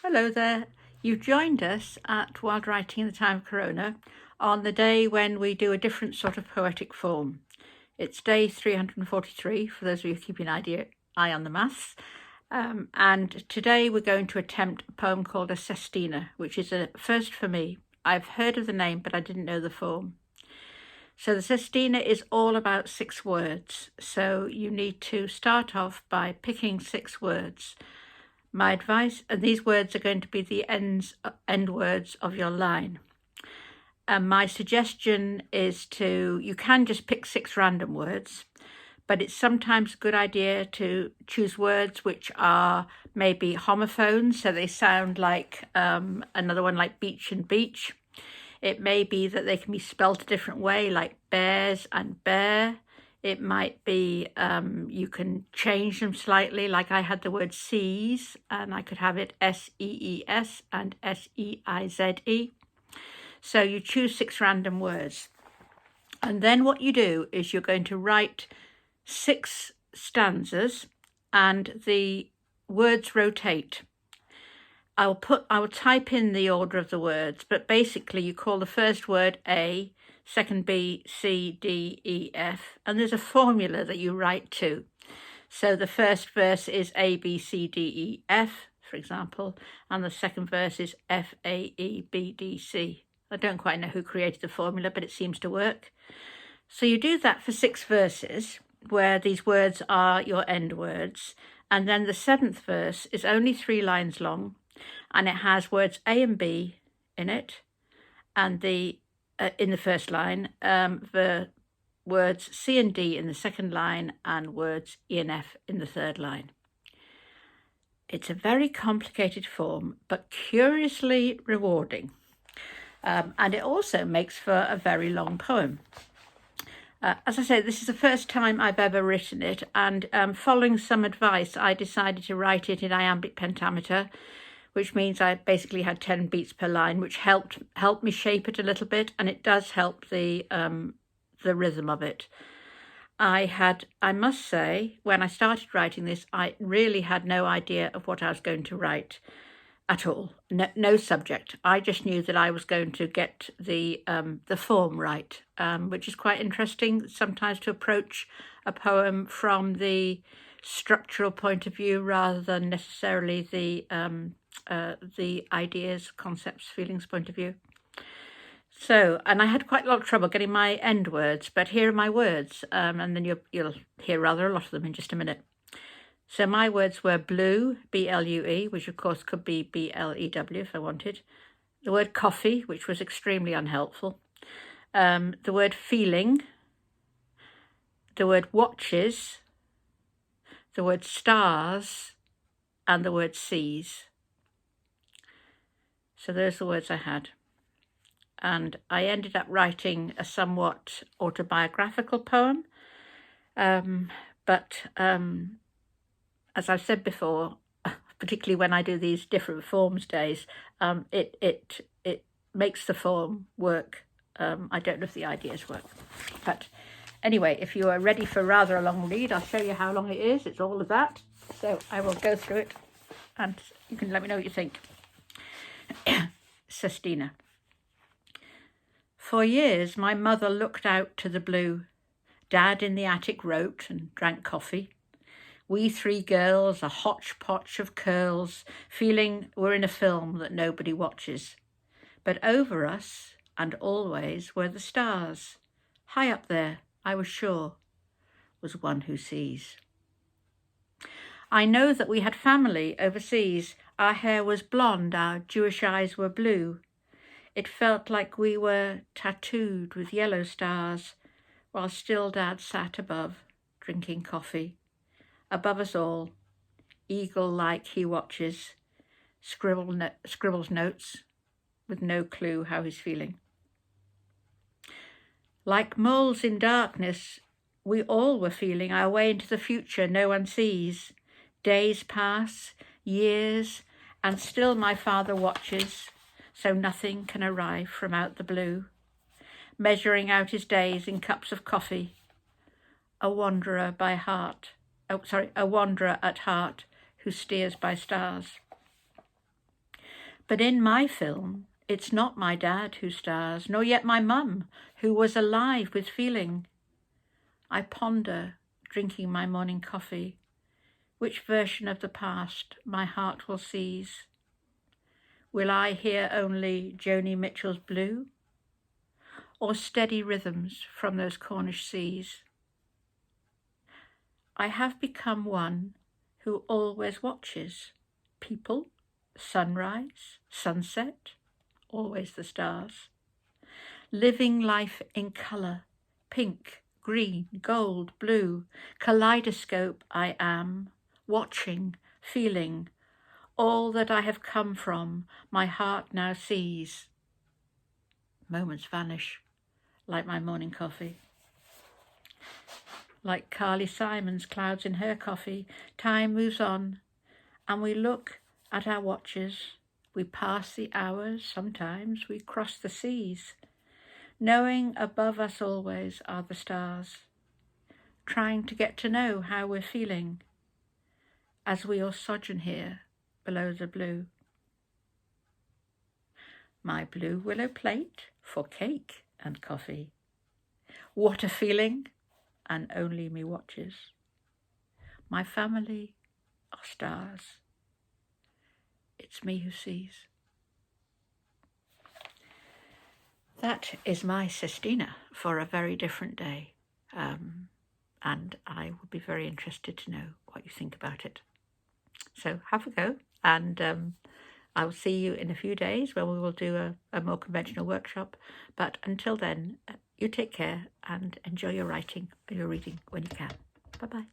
Hello there. You've joined us at Wild Writing in the Time of Corona on the day when we do a different sort of poetic form. It's day 343 for those of you keeping an eye on the maths. And today we're going to attempt a poem called a Sestina, which is a first for me. I've heard of the name, but I didn't know the form. So the Sestina is all about 6 words. So you need to start off by picking 6 words. My advice, and these words are going to be the end words of your line. And my suggestion is you can just pick 6 random words, but it's sometimes a good idea to choose words which are maybe homophones, so they sound like another one like beach and beach. It may be that they can be spelt a different way, like bears and bear. It might be, you can change them slightly, like I had the word sees, and I could have it S-E-E-S and S-E-I-Z-E. So you choose 6 random words. And then what you do is you're going to write 6 stanzas, and the words rotate. I will type in the order of the words, but basically you call the first word A, second B, C, D, E, F, and there's a formula that you write to. So the first verse is A, B, C, D, E, F, for example, and the second verse is F, A, E, B, D, C. I don't quite know who created the formula, but it seems to work. So you do that for 6 verses, where these words are your end words, and then the 7th verse is only 3 lines long, and it has words A and B in it, and in the first line, the words C and D in the second line, and words E and F in the third line. It's a very complicated form, but curiously rewarding. And it also makes for a very long poem. As I say, this is the first time I've ever written it, and following some advice, I decided to write it in iambic pentameter, which means I basically had 10 beats per line, which helped me shape it a little bit, and it does help the rhythm of it. I must say, when I started writing this, I really had no idea of what I was going to write at all. No subject. I just knew that I was going to get the form right, which is quite interesting sometimes to approach a poem from the structural point of view rather than necessarily the ideas, concepts, feelings point of view. So, and I had quite a lot of trouble getting my end words, but here are my words, and then you'll hear rather a lot of them in just a minute. So my words were blue, B-L-U-E, which of course could be B-L-E-W if I wanted. The word coffee, which was extremely unhelpful. The word feeling. The word watches. The word stars. And the word seas. So those are the words I had. And I ended up writing a somewhat autobiographical poem. But as I've said before, particularly when I do these different forms days, it makes the form work. I don't know if the ideas work. But anyway, if you are ready for rather a long read, I'll show you how long it is. It's all of that. So I will go through it, and you can let me know what you think. Sestina. For years, my mother looked out to the blue. Dad in the attic wrote and drank coffee. We 3 girls, a hodgepodge of curls, feeling we're in a film that nobody watches. But over us, and always, were the stars. High up there, I was sure, was one who sees. I know that we had family overseas. Our hair was blonde, our Jewish eyes were blue. It felt like we were tattooed with yellow stars, while still Dad sat above, drinking coffee. Above us all, eagle-like he watches, scribbles notes, with no clue how he's feeling. Like moles in darkness, we all were feeling our way into the future no one sees. Days pass, years, and still my father watches, so nothing can arrive from out the blue, measuring out his days in cups of coffee, a wanderer at heart who steers by stars. But in my film, it's not my dad who stars, nor yet my mum, who was alive with feeling. I ponder, drinking my morning coffee, which version of the past my heart will seize. Will I hear only Joni Mitchell's Blue, or steady rhythms from those Cornish seas? I have become one who always watches people, sunrise, sunset, always the stars. Living life in colour, pink, green, gold, blue, kaleidoscope I am, watching, feeling, all that I have come from, my heart now sees. Moments vanish, like my morning coffee. Like Carly Simon's clouds in her coffee, time moves on, and we look at our watches. We pass the hours, sometimes we cross the seas, knowing above us always are the stars, trying to get to know how we're feeling as we all sojourn here below the blue. My blue willow plate for cake and coffee. What a feeling, and only me watches. My family are stars. It's me who sees. That is my Sestina for a very different day. And I would be very interested to know what you think about it. So have a go, and I will see you in a few days when we will do a more conventional workshop. But until then, you take care and enjoy your writing or your reading when you can. Bye-bye.